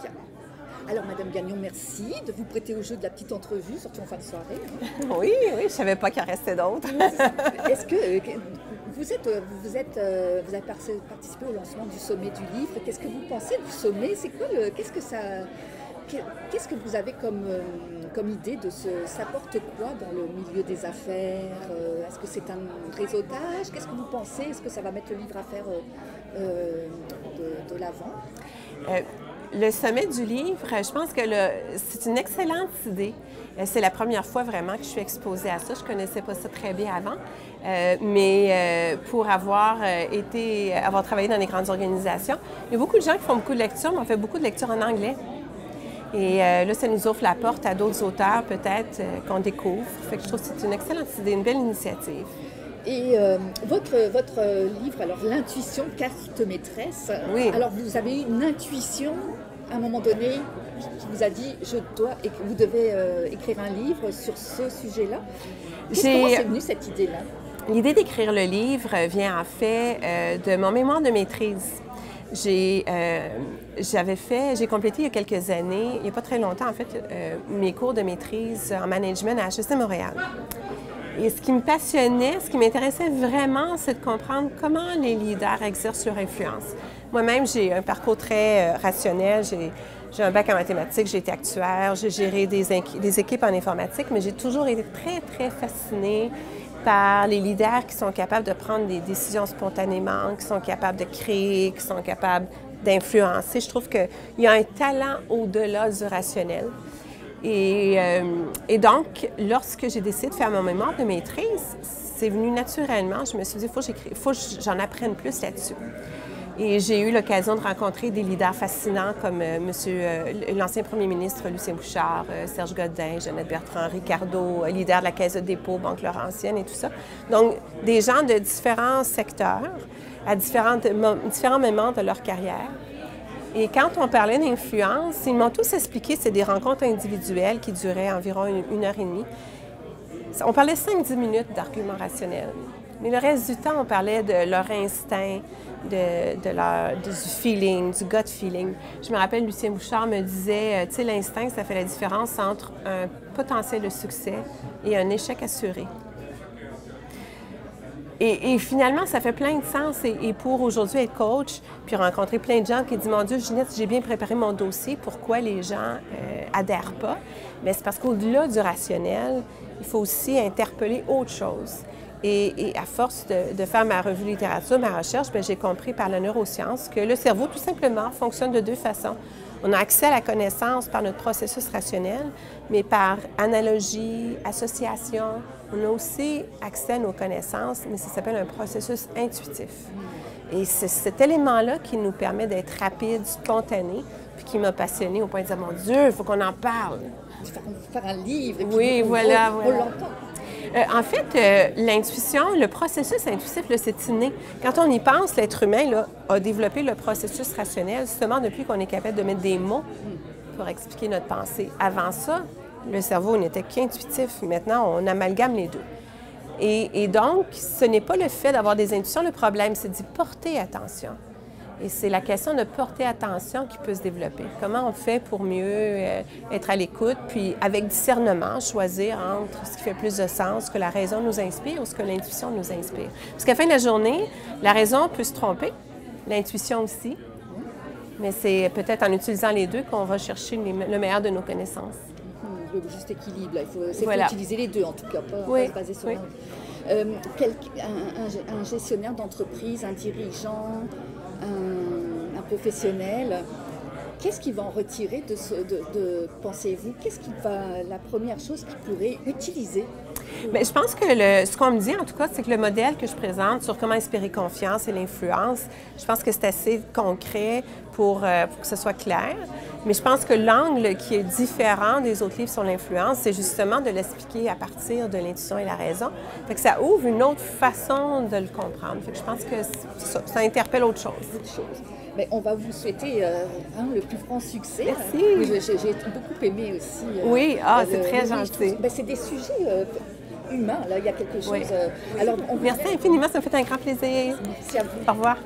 Bien. Alors, Madame Gagnon, merci de vous prêter au jeu de la petite entrevue, surtout en fin de soirée. Oui, oui, je ne savais pas qu'il en restait d'autres. Est-ce que vous avez participé au lancement du sommet du livre? Qu'est-ce que vous pensez du sommet? C'est quoi qu'est-ce que vous avez comme idée de ça porte quoi dans le milieu des affaires? Est-ce que c'est un réseautage? Qu'est-ce que vous pensez? Est-ce que ça va mettre le livre à faire de l'avant? Le sommet du livre, je pense que c'est une excellente idée. C'est la première fois vraiment que je suis exposée à ça. Je ne connaissais pas ça très bien avant. Mais pour avoir travaillé dans les grandes organisations, il y a beaucoup de gens qui font beaucoup de lectures, mais on fait beaucoup de lectures en anglais. Et là, ça nous ouvre la porte à d'autres auteurs, peut-être, qu'on découvre. Fait que je trouve que c'est une excellente idée, une belle initiative. Et votre livre, alors l'intuition, carte maîtresse. Oui. Alors vous avez eu une intuition à un moment donné qui vous a dit vous devez écrire un livre sur ce sujet-là. Comment c'est venu cette idée-là? L'idée d'écrire le livre vient en fait de mon mémoire de maîtrise. J'ai complété il y a quelques années, il n'y a pas très longtemps en fait, mes cours de maîtrise en management à HEC Montréal. Et ce qui me passionnait, ce qui m'intéressait vraiment, c'est de comprendre comment les leaders exercent leur influence. Moi-même, j'ai un parcours très rationnel. J'ai un bac en mathématiques, j'ai été actuaire, j'ai géré des équipes en informatique, mais j'ai toujours été très, très fascinée par les leaders qui sont capables de prendre des décisions spontanément, qui sont capables de créer, qui sont capables d'influencer. Je trouve qu'il y a un talent au-delà du rationnel. Et donc, lorsque j'ai décidé de faire mon mémoire de maîtrise, c'est venu naturellement. Je me suis dit, il faut que j'en apprenne plus là-dessus. Et j'ai eu l'occasion de rencontrer des leaders fascinants comme l'ancien premier ministre Lucien Bouchard, Serge Godin, Jeannette Bertrand, Ricardo, leader de la Caisse de dépôt, Banque Laurentienne et tout ça. Donc, des gens de différents secteurs, à différents moments de leur carrière. Et quand on parlait d'influence, ils m'ont tous expliqué que c'est des rencontres individuelles qui duraient environ une heure et demie. On parlait 5-10 minutes d'arguments rationnels. Mais le reste du temps, on parlait de leur instinct, du feeling, du gut feeling. Je me rappelle, Lucien Bouchard me disait, tu sais, l'instinct, ça fait la différence entre un potentiel de succès et un échec assuré. Et finalement, ça fait plein de sens. Et pour aujourd'hui être coach, puis rencontrer plein de gens qui disent « Mon Dieu, Ginette, j'ai bien préparé mon dossier. Pourquoi les gens adhèrent pas? » Bien, c'est parce qu'au-delà du rationnel, il faut aussi interpeller autre chose. Et à force de faire ma revue littérature, ma recherche, j'ai compris par la neuroscience que le cerveau, tout simplement, fonctionne de deux façons. On a accès à la connaissance par notre processus rationnel, mais par analogie, association, on a aussi accès à nos connaisses, mais ça s'appelle un processus intuitif. Et c'est cet élément-là qui nous permet d'être rapide, spontané, puis qui m'a passionnée au point de dire « Mon Dieu, il faut qu'on en parle! » Il faut faire un livre, et puis oui, voilà. On l'entend. En fait, l'intuition, le processus intuitif, c'est inné. Quand on y pense, l'être humain là, a développé le processus rationnel justement depuis qu'on est capable de mettre des mots pour expliquer notre pensée. Avant ça, le cerveau n'était qu'intuitif. Maintenant, on amalgame les deux. Et donc, ce n'est pas le fait d'avoir des intuitions le problème, c'est d'y porter attention. Et c'est la question de porter attention qui peut se développer. Comment on fait pour mieux être à l'écoute, puis avec discernement, choisir entre ce qui fait plus de sens, ce que la raison nous inspire ou ce que l'intuition nous inspire. Parce qu'à la fin de la journée, la raison peut se tromper, l'intuition aussi, mais c'est peut-être en utilisant les deux qu'on va chercher le meilleur de nos connaissances. Le juste équilibre, là. Il faut utiliser les deux, en tout cas, pas se baser sur l'un. Un gestionnaire d'entreprise, un dirigeant, un professionnel, qu'est-ce qu'il va en retirer pensez-vous? Qu'est-ce la première chose qu'il pourrait utiliser? Bien, je pense que ce qu'on me dit, en tout cas, c'est que le modèle que je présente sur comment inspirer confiance et l'influence, je pense que c'est assez concret pour que ce soit clair. Mais je pense que l'angle qui est différent des autres livres sur l'influence, c'est justement de l'expliquer à partir de l'intuition et la raison. Fait que ça ouvre une autre façon de le comprendre. Fait que je pense que ça interpelle autre chose. Bien, on va vous souhaiter le plus franc succès. Merci. J'ai beaucoup aimé aussi. Oui, c'est très gentil. C'est des sujets humains, là, il y a quelque chose. Oui. Alors, merci infiniment, ça me fait un grand plaisir. Merci à vous. Au revoir.